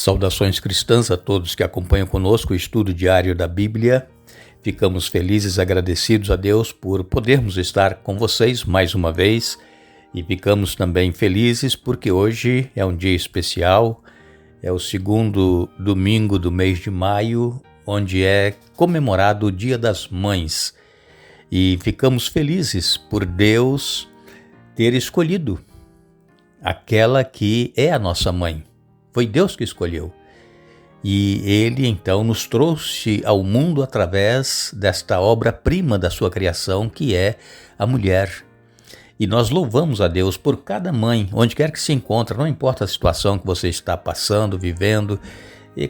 Saudações cristãs a todos que acompanham conosco o estudo diário da Bíblia. Ficamos felizes e agradecidos a Deus por podermos estar com vocês mais uma vez e ficamos também felizes porque hoje é um dia especial, é o segundo domingo do mês de maio, onde é comemorado o Dia das Mães. E ficamos felizes por Deus ter escolhido aquela que é a nossa mãe. Foi Deus que escolheu. E Ele, então, nos trouxe ao mundo através desta obra-prima da sua criação, que é a mulher. E nós louvamos a Deus por cada mãe, onde quer que se encontre, não importa a situação que você está passando, vivendo,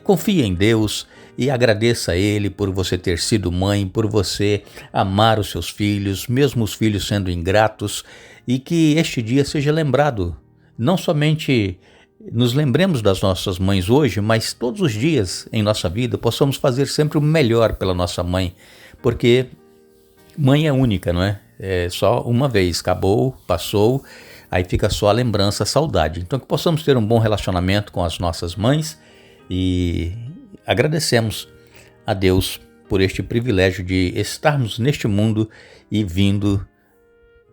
confie em Deus e agradeça a Ele por você ter sido mãe, por você amar os seus filhos, mesmo os filhos sendo ingratos, e que este dia seja lembrado, não somente nos lembremos das nossas mães hoje, mas todos os dias em nossa vida possamos fazer sempre o melhor pela nossa mãe, porque mãe é única, não é? É só uma vez, acabou, passou, aí fica só a lembrança, a saudade. Então que possamos ter um bom relacionamento com as nossas mães e agradecemos a Deus por este privilégio de estarmos neste mundo e vindo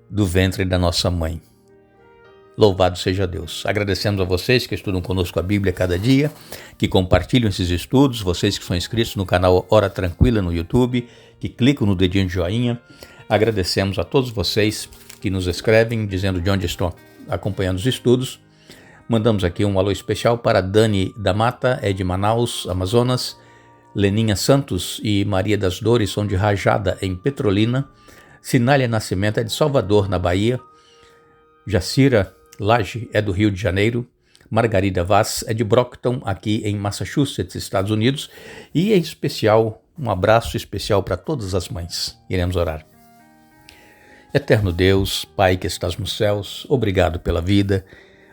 do ventre da nossa mãe. Louvado seja Deus. Agradecemos a vocês que estudam conosco a Bíblia cada dia, que compartilham esses estudos, vocês que são inscritos no canal Hora Tranquila no YouTube, que clicam no dedinho de joinha. Agradecemos a todos vocês que nos escrevem dizendo de onde estão acompanhando os estudos. Mandamos aqui um alô especial para Dani da Mata, é de Manaus, Amazonas. Leninha Santos e Maria das Dores são de Rajada, em Petrolina. Sinália Nascimento é de Salvador, na Bahia. Jacira Lage é do Rio de Janeiro. Margarida Vaz é de Brockton, aqui em Massachusetts, Estados Unidos. E em especial, um abraço especial para todas as mães. Iremos orar. Eterno Deus, Pai que estás nos céus, obrigado pela vida.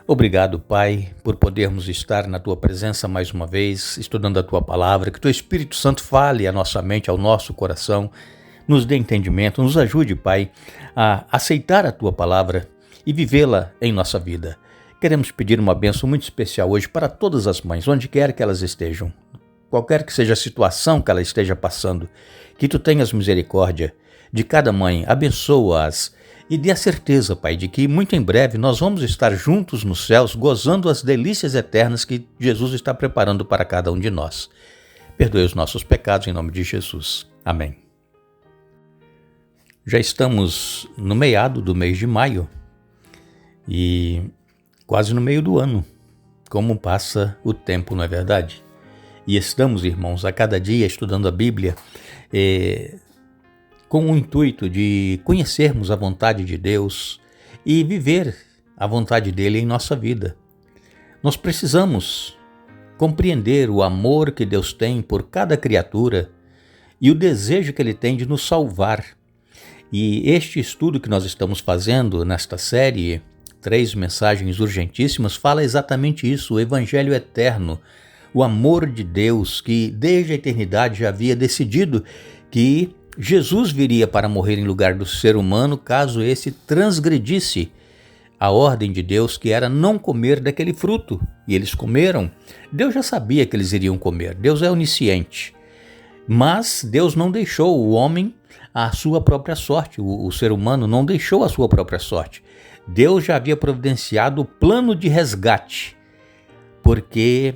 Obrigado, Pai, por podermos estar na Tua presença mais uma vez, estudando a Tua palavra. Que Teu Espírito Santo fale à nossa mente, ao nosso coração, nos dê entendimento, nos ajude, Pai, a aceitar a Tua palavra e vivê-la em nossa vida. Queremos pedir uma bênção muito especial hoje para todas as mães, onde quer que elas estejam, qualquer que seja a situação que ela esteja passando, que Tu tenhas misericórdia de cada mãe, abençoa-as e dê a certeza, Pai, de que muito em breve nós vamos estar juntos nos céus, gozando as delícias eternas que Jesus está preparando para cada um de nós. Perdoe os nossos pecados em nome de Jesus. Amém. Já estamos no meado do mês de maio e quase no meio do ano. Como passa o tempo, não é verdade? E estamos, irmãos, a cada dia estudando a Bíblia com o intuito de conhecermos a vontade de Deus e viver a vontade dele em nossa vida. Nós precisamos compreender o amor que Deus tem por cada criatura e o desejo que ele tem de nos salvar. E este estudo que nós estamos fazendo nesta série, 3 mensagens urgentíssimas, fala exatamente isso, o Evangelho eterno, o amor de Deus que desde a eternidade já havia decidido que Jesus viria para morrer em lugar do ser humano caso esse transgredisse a ordem de Deus, que era não comer daquele fruto. E eles comeram. Deus já sabia que eles iriam comer. Deus é onisciente. Mas Deus não deixou o homem à sua própria sorte. O ser humano não deixou a sua própria sorte. Deus já havia providenciado o plano de resgate, porque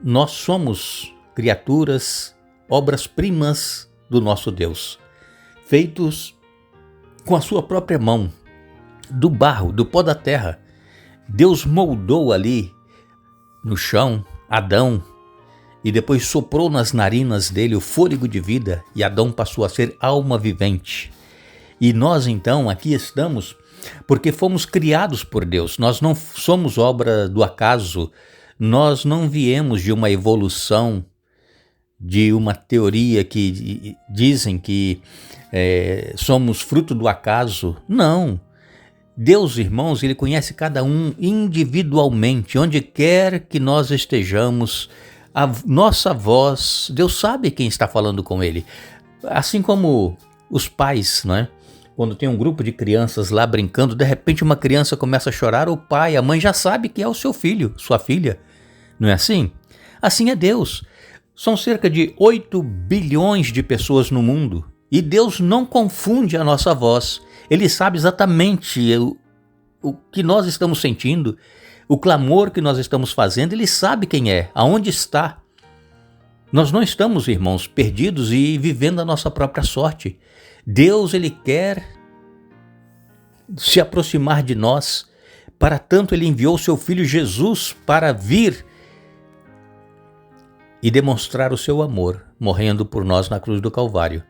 nós somos criaturas, obras-primas do nosso Deus, feitos com a sua própria mão, do barro, do pó da terra. Deus moldou ali no chão Adão e depois soprou nas narinas dele o fôlego de vida e Adão passou a ser alma vivente. E nós então aqui estamos porque fomos criados por Deus. Nós não somos obra do acaso, nós não viemos de uma evolução, de uma teoria que dizem que somos fruto do acaso. Não. Deus, irmãos, Ele conhece cada um individualmente, onde quer que nós estejamos, a nossa voz, Deus sabe quem está falando com Ele. Assim como os pais, não é? Quando tem um grupo de crianças lá brincando, de repente uma criança começa a chorar, o pai, a mãe já sabe que é o seu filho, sua filha. Não é assim? Assim é Deus. São cerca de 8 bilhões de pessoas no mundo e Deus não confunde a nossa voz. Ele sabe exatamente o que nós estamos sentindo, o clamor que nós estamos fazendo. Ele sabe quem é, aonde está. Nós não estamos, irmãos, perdidos e vivendo a nossa própria sorte. Deus, Ele quer se aproximar de nós. Para tanto, Ele enviou o seu Filho Jesus para vir e demonstrar o seu amor, morrendo por nós na cruz do Calvário.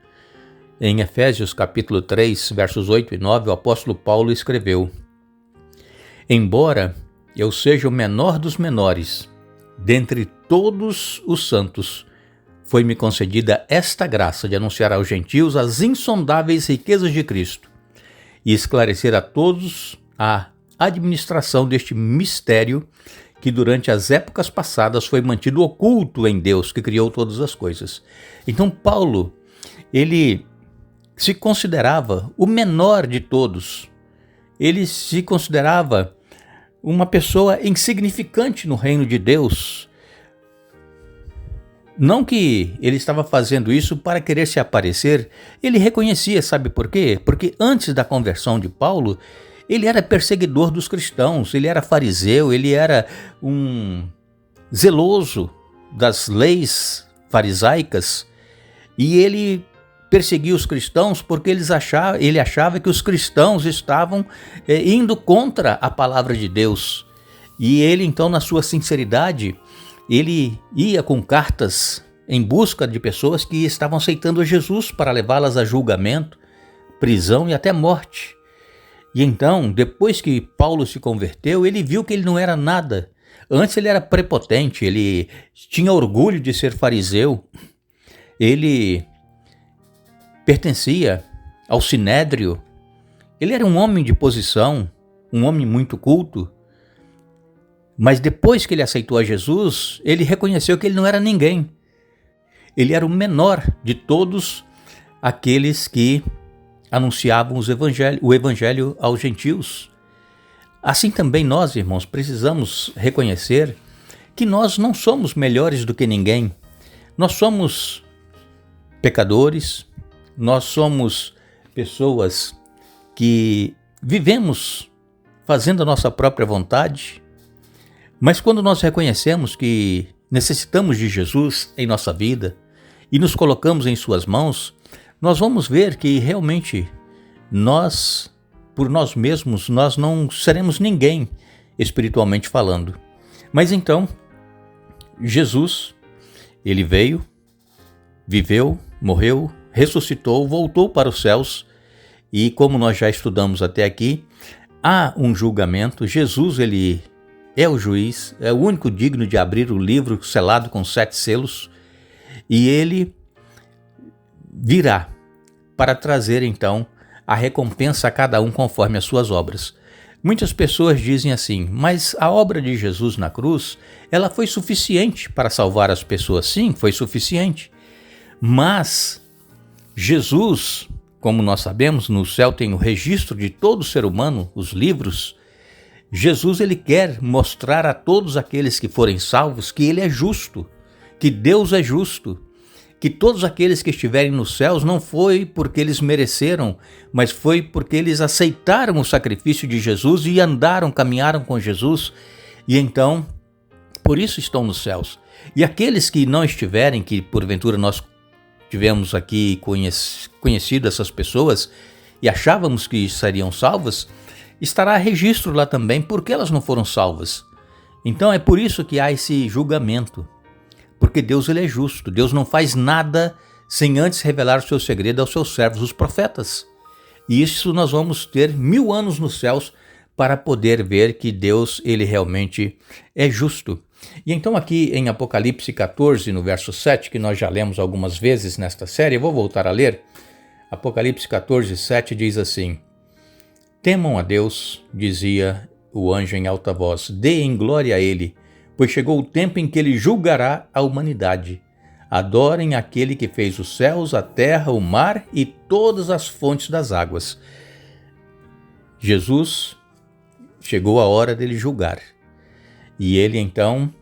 Em Efésios capítulo 3, versos 8 e 9, o apóstolo Paulo escreveu: Embora eu seja o menor dos menores, dentre todos os santos, foi-me concedida esta graça de anunciar aos gentios as insondáveis riquezas de Cristo e esclarecer a todos a administração deste mistério que durante as épocas passadas foi mantido oculto em Deus, que criou todas as coisas. Então Paulo, ele se considerava o menor de todos. Ele se considerava uma pessoa insignificante no reino de Deus. Não que ele estava fazendo isso para querer se aparecer, ele reconhecia, sabe por quê? Porque antes da conversão de Paulo, ele era perseguidor dos cristãos, ele era fariseu, ele era um zeloso das leis farisaicas e ele perseguia os cristãos porque ele achava que os cristãos estavam indo contra a palavra de Deus. E ele então, na sua sinceridade, ele ia com cartas em busca de pessoas que estavam aceitando a Jesus para levá-las a julgamento, prisão e até morte. E então, depois que Paulo se converteu, ele viu que ele não era nada. Antes ele era prepotente, ele tinha orgulho de ser fariseu, ele pertencia ao sinédrio, ele era um homem de posição, um homem muito culto. Mas depois que ele aceitou a Jesus, ele reconheceu que ele não era ninguém. Ele era o menor de todos aqueles que anunciavam o evangelho aos gentios. Assim também nós, irmãos, precisamos reconhecer que nós não somos melhores do que ninguém. Nós somos pecadores, nós somos pessoas que vivemos fazendo a nossa própria vontade. Mas quando nós reconhecemos que necessitamos de Jesus em nossa vida e nos colocamos em suas mãos, nós vamos ver que realmente nós, por nós mesmos, nós não seremos ninguém espiritualmente falando. Mas então, Jesus, ele veio, viveu, morreu, ressuscitou, voltou para os céus e, como nós já estudamos até aqui, há um julgamento. Jesus, ele é o juiz, é o único digno de abrir o livro selado com 7 selos, e ele virá para trazer então a recompensa a cada um conforme as suas obras. Muitas pessoas dizem assim, mas a obra de Jesus na cruz, ela foi suficiente para salvar as pessoas. Sim, foi suficiente. Mas Jesus, como nós sabemos, no céu tem o registro de todo ser humano, os livros. Jesus, ele quer mostrar a todos aqueles que forem salvos que ele é justo, que Deus é justo, que todos aqueles que estiverem nos céus não foi porque eles mereceram, mas foi porque eles aceitaram o sacrifício de Jesus e andaram, caminharam com Jesus, e então, por isso estão nos céus. E aqueles que não estiverem, que porventura nós tivemos aqui conhecido essas pessoas e achávamos que seriam salvas, estará registro lá também porque elas não foram salvas. Então é por isso que há esse julgamento, porque Deus, ele é justo. Deus não faz nada sem antes revelar o seu segredo aos seus servos, os profetas. E isso nós vamos ter 1000 anos nos céus para poder ver que Deus, ele realmente é justo. E então aqui em Apocalipse 14, no verso 7, que nós já lemos algumas vezes nesta série, eu vou voltar a ler. Apocalipse 14, 7 diz assim: Temam a Deus, dizia o anjo em alta voz, deem glória a ele, pois chegou o tempo em que ele julgará a humanidade. Adorem aquele que fez os céus, a terra, o mar e todas as fontes das águas. Jesus, chegou a hora dele julgar. E ele então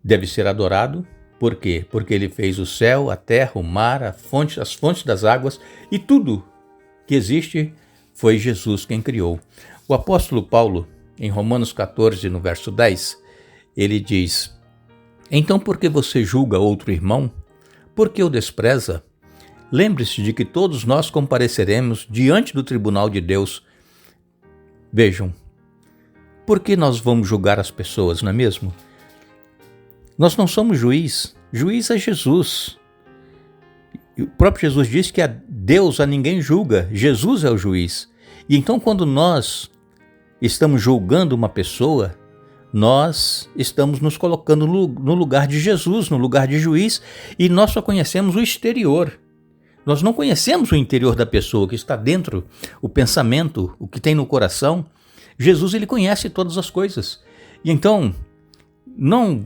deve ser adorado. Por quê? Porque ele fez o céu, a terra, o mar, as fontes das águas e tudo que existe foi Jesus quem criou. O apóstolo Paulo, em Romanos 14, no verso 10, ele diz: então por que você julga outro irmão? Por que o despreza? Lembre-se de que todos nós compareceremos diante do tribunal de Deus. Vejam, por que nós vamos julgar as pessoas, não é mesmo? Nós não somos juiz. Juiz é Jesus. O próprio Jesus disse que a Deus a ninguém julga. Jesus é o juiz. E então quando nós estamos julgando uma pessoa, nós estamos nos colocando no lugar de Jesus, no lugar de juiz, e nós só conhecemos o exterior. Nós não conhecemos o interior da pessoa, que está dentro, o pensamento, o que tem no coração. Jesus, ele conhece todas as coisas. E então, não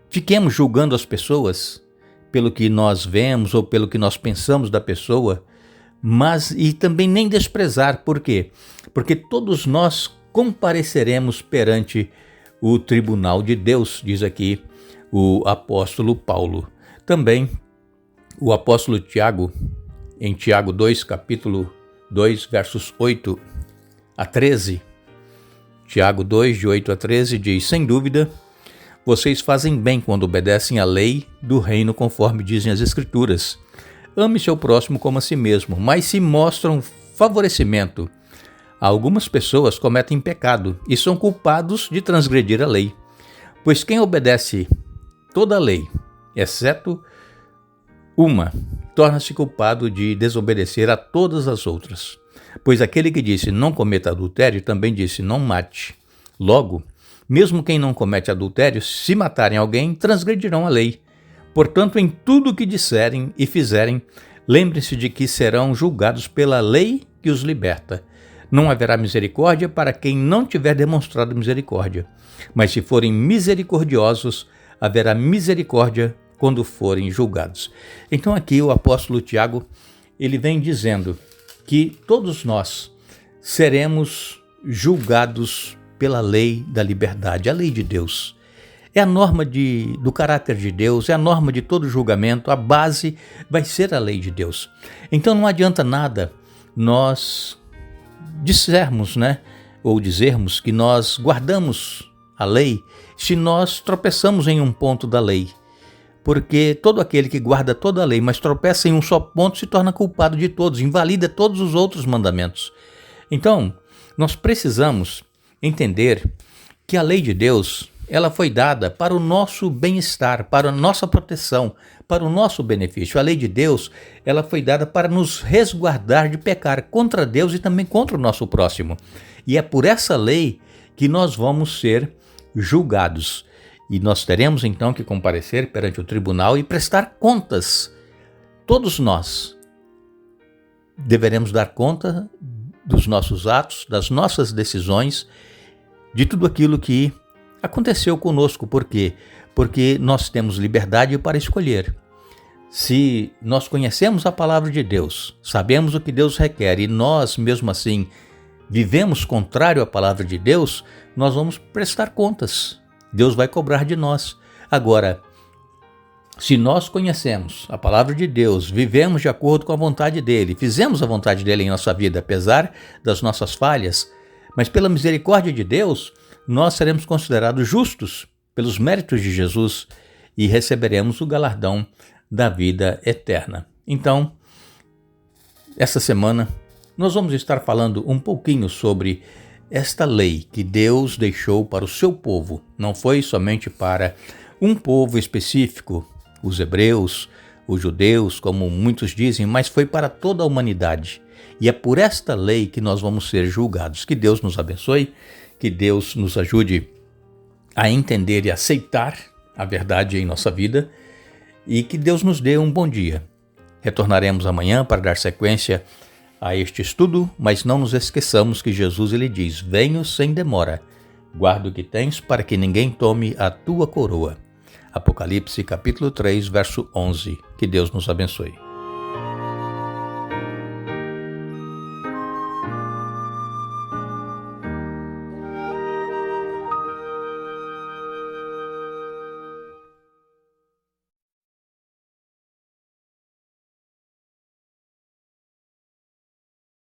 fiquemos julgando as pessoas pelo que nós vemos ou pelo que nós pensamos da pessoa, e também nem desprezar. Por quê? Porque todos nós compareceremos perante o tribunal de Deus, diz aqui o apóstolo Paulo. Também o apóstolo Tiago, em Tiago 2, capítulo 2, versos 8 a 13, Tiago 2, de 8 a 13, diz: sem dúvida, vocês fazem bem quando obedecem à lei do reino conforme dizem as Escrituras. Ame seu próximo como a si mesmo, mas se mostram favorecimento. Algumas pessoas cometem pecado e são culpados de transgredir a lei. Pois quem obedece toda a lei, exceto uma, torna-se culpado de desobedecer a todas as outras. Pois aquele que disse não cometa adultério também disse não mate. Logo, mesmo quem não comete adultério, se matarem alguém, transgredirão a lei. Portanto, em tudo o que disserem e fizerem, lembre-se de que serão julgados pela lei que os liberta. Não haverá misericórdia para quem não tiver demonstrado misericórdia. Mas se forem misericordiosos, haverá misericórdia quando forem julgados. Então aqui o apóstolo Tiago, ele vem dizendo que todos nós seremos julgados pela lei da liberdade, a lei de Deus. É a norma do caráter de Deus, é a norma de todo julgamento, a base vai ser a lei de Deus. Então não adianta nada nós dissermos, ou dizermos que nós guardamos a lei se nós tropeçamos em um ponto da lei. Porque todo aquele que guarda toda a lei, mas tropeça em um só ponto, se torna culpado de todos, invalida todos os outros mandamentos. Então, nós precisamos entender que a lei de Deus, ela foi dada para o nosso bem-estar, para a nossa proteção, para o nosso benefício. A lei de Deus, ela foi dada para nos resguardar de pecar contra Deus e também contra o nosso próximo. E é por essa lei que nós vamos ser julgados. E nós teremos então que comparecer perante o tribunal e prestar contas. Todos nós deveremos dar conta dos nossos atos, das nossas decisões, de tudo aquilo que aconteceu conosco. Por quê? Porque nós temos liberdade para escolher. Se nós conhecemos a palavra de Deus, sabemos o que Deus requer e nós, mesmo assim, vivemos contrário à palavra de Deus, nós vamos prestar contas. Deus vai cobrar de nós. Agora, se nós conhecemos a palavra de Deus, vivemos de acordo com a vontade dele, fizemos a vontade dele em nossa vida, apesar das nossas falhas, mas pela misericórdia de Deus, nós seremos considerados justos pelos méritos de Jesus e receberemos o galardão da vida eterna. Então, essa semana, nós vamos estar falando um pouquinho sobre esta lei que Deus deixou para o seu povo. Não foi somente para um povo específico, os hebreus, os judeus, como muitos dizem, mas foi para toda a humanidade. E é por esta lei que nós vamos ser julgados. Que Deus nos abençoe, que Deus nos ajude a entender e aceitar a verdade em nossa vida e que Deus nos dê um bom dia. Retornaremos amanhã para dar sequência a este estudo, mas não nos esqueçamos que Jesus ele diz: venho sem demora, guarda o que tens para que ninguém tome a tua coroa. Apocalipse capítulo 3, verso 11. Que Deus nos abençoe.